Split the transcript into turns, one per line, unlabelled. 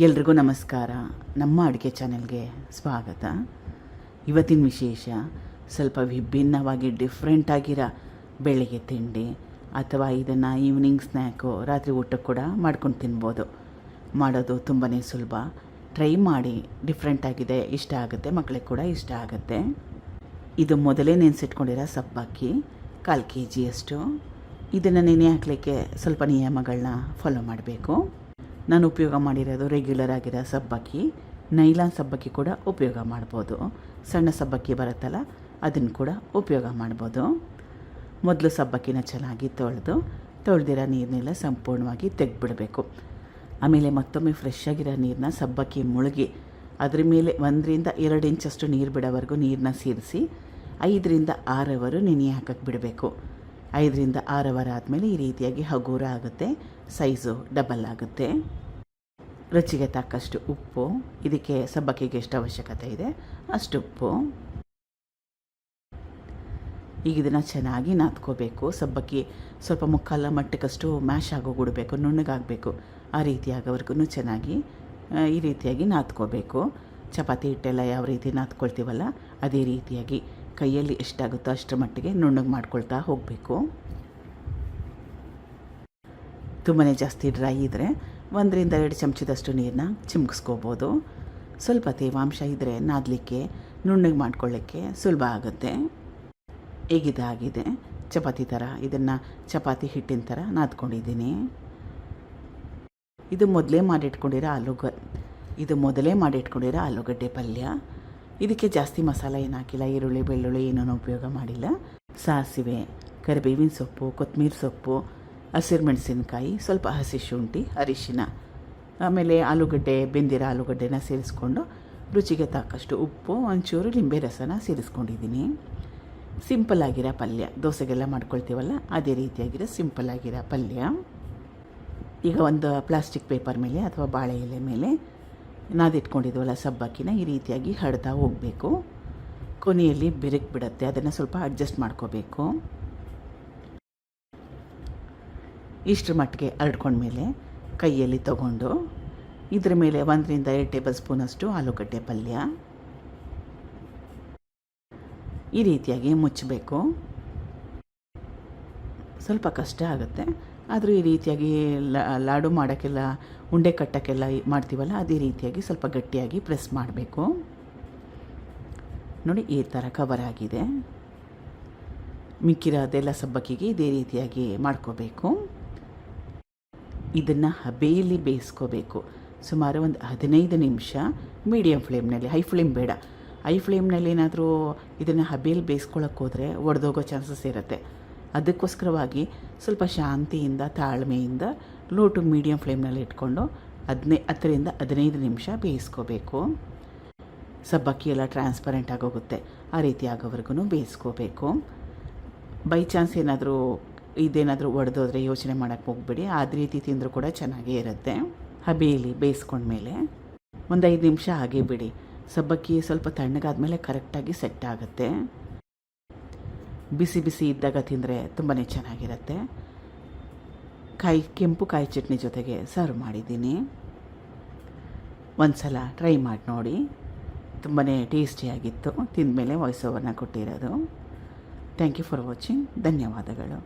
ಎಲ್ರಿಗೂ ನಮಸ್ಕಾರ. ನಮ್ಮ ಅಡುಗೆ ಚಾನೆಲ್ಗೆ ಸ್ವಾಗತ. ಇವತ್ತಿನ ವಿಶೇಷ ಸ್ವಲ್ಪ ವಿಭಿನ್ನವಾಗಿ ಡಿಫ್ರೆಂಟಾಗಿರೋ ಬೆಳಿಗ್ಗೆ ತಿಂಡಿ ಅಥವಾ ಇದನ್ನು ಈವ್ನಿಂಗ್ ಸ್ನ್ಯಾಕು, ರಾತ್ರಿ ಊಟಕ್ಕೆ ಕೂಡ ಮಾಡ್ಕೊಂಡು ತಿನ್ಬೋದು. ಮಾಡೋದು ತುಂಬಾ ಸುಲಭ. ಟ್ರೈ ಮಾಡಿ, ಡಿಫ್ರೆಂಟಾಗಿದೆ, ಇಷ್ಟ ಆಗುತ್ತೆ, ಮಕ್ಕಳಿಗೆ ಕೂಡ ಇಷ್ಟ ಆಗುತ್ತೆ. ಇದು ಮೊದಲೇ ನೆನೆಸಿಟ್ಕೊಂಡಿರೋ ಸಬ್ಬಕ್ಕಿ 1/4 kg. ಇದನ್ನು ನೆನೆ ಹಾಕಲಿಕ್ಕೆ ಸ್ವಲ್ಪ ನಿಯಮಗಳನ್ನ ಫಾಲೋ ಮಾಡಬೇಕು. ನಾನು ಉಪಯೋಗ ಮಾಡಿರೋದು ರೆಗ್ಯುಲರ್ ಆಗಿರೋ ಸಬ್ಬಕ್ಕಿ. ನೈಲಾನ್ ಸಬ್ಬಕ್ಕಿ ಕೂಡ ಉಪಯೋಗ ಮಾಡ್ಬೋದು. ಸಣ್ಣ ಸಬ್ಬಕ್ಕಿ ಬರುತ್ತಲ್ಲ, ಅದನ್ನು ಕೂಡ ಉಪಯೋಗ ಮಾಡ್ಬೋದು. ಮೊದಲು ಸಬ್ಬಕ್ಕಿನ ಚೆನ್ನಾಗಿ ತೊಳೆದಿರೋ ನೀರನ್ನೆಲ್ಲ ಸಂಪೂರ್ಣವಾಗಿ ತೆಗೆದುಬಿಡಬೇಕು. ಆಮೇಲೆ ಮತ್ತೊಮ್ಮೆ ಫ್ರೆಶ್ ಆಗಿರೋ ನೀರನ್ನ ಸಬ್ಬಕ್ಕಿ ಮುಳುಗಿ ಅದ್ರ ಮೇಲೆ 1 to 2 ಇಂಚಷ್ಟು ನೀರು ಬಿಡೋವರೆಗೂ ನೀರನ್ನ ಸೇರಿಸಿ 5 to 6 ಅವರ್ ನೆನೆ ಹಾಕಕ್ಕೆ ಬಿಡಬೇಕು. 5 to 6 ಅವರ್ ಆದಮೇಲೆ ಈ ರೀತಿಯಾಗಿ ಹಗೂರ ಆಗುತ್ತೆ, ಸೈಜು ಡಬಲ್ ಆಗುತ್ತೆ. ರುಚಿಗೆ ತಕ್ಕಷ್ಟು ಉಪ್ಪು, ಇದಕ್ಕೆ ಸಬ್ಬಕ್ಕಿಗೆ ಎಷ್ಟು ಅವಶ್ಯಕತೆ ಇದೆ ಅಷ್ಟು ಉಪ್ಪು. ಈಗ ಇದನ್ನು ಚೆನ್ನಾಗಿ ನಾದ್ಕೋಬೇಕು. ಸಬ್ಬಕ್ಕಿ ಸ್ವಲ್ಪ ಮುಕ್ಕಾಲ ಮಟ್ಟಕ್ಕಷ್ಟು ಮ್ಯಾಶ್ ಆಗೋಗ್ಬಿಡಬೇಕು, ನುಣ್ಣಗಾಗಬೇಕು. ಆ ರೀತಿ ಆಗೋವರೆಗೂ ಚೆನ್ನಾಗಿ ಈ ರೀತಿಯಾಗಿ ನಾದ್ಕೋಬೇಕು. ಚಪಾತಿ ಹಿಟ್ಟೆಲ್ಲ ಯಾವ ರೀತಿ ನಾದ್ಕೊಳ್ತೀವಲ್ಲ ಅದೇ ರೀತಿಯಾಗಿ ಕೈಯಲ್ಲಿ ಎಷ್ಟಾಗುತ್ತೋ ಅಷ್ಟರ ಮಟ್ಟಿಗೆ ನುಣ್ಣಗೆ ಮಾಡ್ಕೊಳ್ತಾ ಹೋಗಬೇಕು. ತುಂಬಾ ಜಾಸ್ತಿ ಡ್ರೈ ಇದ್ದರೆ 1 to 2 ಚಮಚದಷ್ಟು ನೀರನ್ನ ಚಿಮ್ಕಿಸ್ಕೋಬೋದು. ಸ್ವಲ್ಪ ತೇವಾಂಶ ಇದ್ದರೆ ನಾದಲಿಕ್ಕೆ, ನುಣ್ಣಗೆ ಮಾಡ್ಕೊಳ್ಳಿಕ್ಕೆ ಸುಲಭ ಆಗುತ್ತೆ. ಈಗಿದಾಗಿದೆ ಚಪಾತಿ ಥರ. ಇದನ್ನು ಚಪಾತಿ ಹಿಟ್ಟಿನ ಥರ ನಾದ್ಕೊಂಡಿದ್ದೀನಿ. ಇದು ಮೊದಲೇ ಮಾಡಿಟ್ಕೊಂಡಿರೋ ಆಲೂಗಡ್ಡೆ ಪಲ್ಯ. ಇದಕ್ಕೆ ಜಾಸ್ತಿ ಮಸಾಲೆ ಏನು ಹಾಕಿಲ್ಲ, ಈರುಳ್ಳಿ ಬೆಳ್ಳುಳ್ಳಿ ಏನೂ ಉಪಯೋಗ ಮಾಡಿಲ್ಲ. ಸಾಸಿವೆ, ಕರಿಬೇವಿನ ಸೊಪ್ಪು, ಕೊತ್ತಂಬರಿ ಸೊಪ್ಪು, ಹಸಿರು ಮೆಣಸಿನಕಾಯಿ, ಸ್ವಲ್ಪ ಹಸಿ ಶುಂಠಿ, ಅರಿಶಿನ, ಆಮೇಲೆ ಬೆಂದಿರೋ ಆಲೂಗಡ್ಡೆನ ಸೇರಿಸ್ಕೊಂಡು ರುಚಿಗೆ ತಕ್ಕಷ್ಟು ಉಪ್ಪು, ಒಂಚೂರು ಲಿಂಬೆ ರಸನ ಸೇರಿಸ್ಕೊಂಡಿದ್ದೀನಿ. ಸಿಂಪಲ್ಲಾಗಿರೋ ಪಲ್ಯ, ದೋಸೆಗೆಲ್ಲ ಮಾಡ್ಕೊಳ್ತೀವಲ್ಲ ಅದೇ ರೀತಿಯಾಗಿರೋ ಸಿಂಪಲ್ಲಾಗಿರೋ ಪಲ್ಯ. ಈಗ ಒಂದು ಪ್ಲಾಸ್ಟಿಕ್ ಪೇಪರ್ ಮೇಲೆ ಅಥವಾ ಬಾಳೆ ಎಲೆ ಮೇಲೆ ನಾದಿಟ್ಕೊಂಡಿದ್ವಲ್ಲ ಸಬ್ಬಕ್ಕಿನ ಈ ರೀತಿಯಾಗಿ ಹಡ್ತಾ ಹೋಗಬೇಕು. ಕೊನೆಯಲ್ಲಿ ಬಿರುಕು ಬಿಡುತ್ತೆ, ಅದನ್ನು ಸ್ವಲ್ಪ ಅಡ್ಜಸ್ಟ್ ಮಾಡ್ಕೋಬೇಕು. ಇಷ್ಟರ ಮಟ್ಟಿಗೆ ಹರಡ್ಕೊಂಡ್ಮೇಲೆ ಕೈಯಲ್ಲಿ ತಗೊಂಡು ಇದ್ರ ಮೇಲೆ 1 to 2 ಟೇಬಲ್ ಸ್ಪೂನಷ್ಟು ಆಲೂಗಡ್ಡೆ ಪಲ್ಯ ಈ ರೀತಿಯಾಗಿ ಮುಚ್ಚಬೇಕು. ಸ್ವಲ್ಪ ಕಷ್ಟ ಆಗುತ್ತೆ, ಆದರೂ ಈ ರೀತಿಯಾಗಿ ಲಾಡು ಮಾಡೋಕ್ಕೆಲ್ಲ, ಉಂಡೆ ಕಟ್ಟೋಕ್ಕೆಲ್ಲ ಮಾಡ್ತೀವಲ್ಲ ಅದೇ ರೀತಿಯಾಗಿ ಸ್ವಲ್ಪ ಗಟ್ಟಿಯಾಗಿ ಪ್ರೆಸ್ ಮಾಡಬೇಕು. ನೋಡಿ, ಈ ಥರ ಕವರ್ ಆಗಿದೆ. ಮಿಕ್ಕಿರೋದೆಲ್ಲ ಸಬ್ಬಕ್ಕಿಗೆ ಇದೇ ರೀತಿಯಾಗಿ ಮಾಡ್ಕೋಬೇಕು. ಇದನ್ನು ಹಬೆಯಲ್ಲಿ ಬೇಯಿಸ್ಕೋಬೇಕು. ಸುಮಾರು ಒಂದು 15 ನಿಮಿಷ ಮೀಡಿಯಮ್ ಫ್ಲೇಮ್ನಲ್ಲಿ, ಹೈ ಫ್ಲೇಮ್ ಬೇಡ. ಹೈ ಫ್ಲೇಮ್ನಲ್ಲಿ ಏನಾದರೂ ಇದನ್ನು ಹಬೆಯಲ್ಲಿ ಬೇಯಿಸ್ಕೊಳ್ಳೋಕೆ ಹೋದರೆ ಒಡೆದೋಗೋ ಚಾನ್ಸಸ್ ಇರುತ್ತೆ. ಅದಕ್ಕೋಸ್ಕರವಾಗಿ ಸ್ವಲ್ಪ ಶಾಂತಿಯಿಂದ, ತಾಳ್ಮೆಯಿಂದ ಲೋ ಟು ಮೀಡಿಯಮ್ ಫ್ಲೇಮ್ನಲ್ಲಿ ಇಟ್ಕೊಂಡು 10 to 15 ನಿಮಿಷ ಬೇಯಿಸ್ಕೋಬೇಕು. ಸಬ್ಬಕ್ಕಿ ಎಲ್ಲ ಟ್ರಾನ್ಸ್ಪರೆಂಟ್ ಆಗೋಗುತ್ತೆ, ಆ ರೀತಿ ಆಗೋವರೆಗೂ ಬೇಯಿಸ್ಕೋಬೇಕು. ಬೈ ಚಾನ್ಸ್ ಇದೇನಾದರೂ ಒಡೆದೋದ್ರೆ ಯೋಚನೆ ಮಾಡೋಕ್ಕೆ ಹೋಗ್ಬೇಡಿ, ಅದೇ ರೀತಿ ತಿಂದರೂ ಕೂಡ ಚೆನ್ನಾಗೇ ಇರುತ್ತೆ. ಹಬೆಯಲ್ಲಿ ಬೇಯಿಸ್ಕೊಂಡ್ಮೇಲೆ ಒಂದು 5 ನಿಮಿಷ ಹಾಗೇ ಬಿಡಿ. ಸಬ್ಬಕ್ಕಿ ಸ್ವಲ್ಪ ತಣ್ಣಗಾದ್ಮೇಲೆ ಕರೆಕ್ಟಾಗಿ ಸೆಟ್ ಆಗುತ್ತೆ. ಬಿಸಿ ಬಿಸಿ ಇದ್ದಾಗ ತಿಂದರೆ ತುಂಬಾ ಚೆನ್ನಾಗಿರುತ್ತೆ. ಕೆಂಪು ಕಾಯಿ ಚಟ್ನಿ ಜೊತೆಗೆ ಸರ್ವ್ ಮಾಡಿದ್ದೀನಿ. ಒಂದು ಸಲ ಟ್ರೈ ಮಾಡಿ ನೋಡಿ, ತುಂಬಾ ಟೇಸ್ಟಿಯಾಗಿತ್ತು. ತಿಂದಮೇಲೆ ವಾಯ್ಸ್ ಓವರ್ನ ಕೊಟ್ಟಿರೋದು. Thank you for watching. ಧನ್ಯವಾದಗಳು.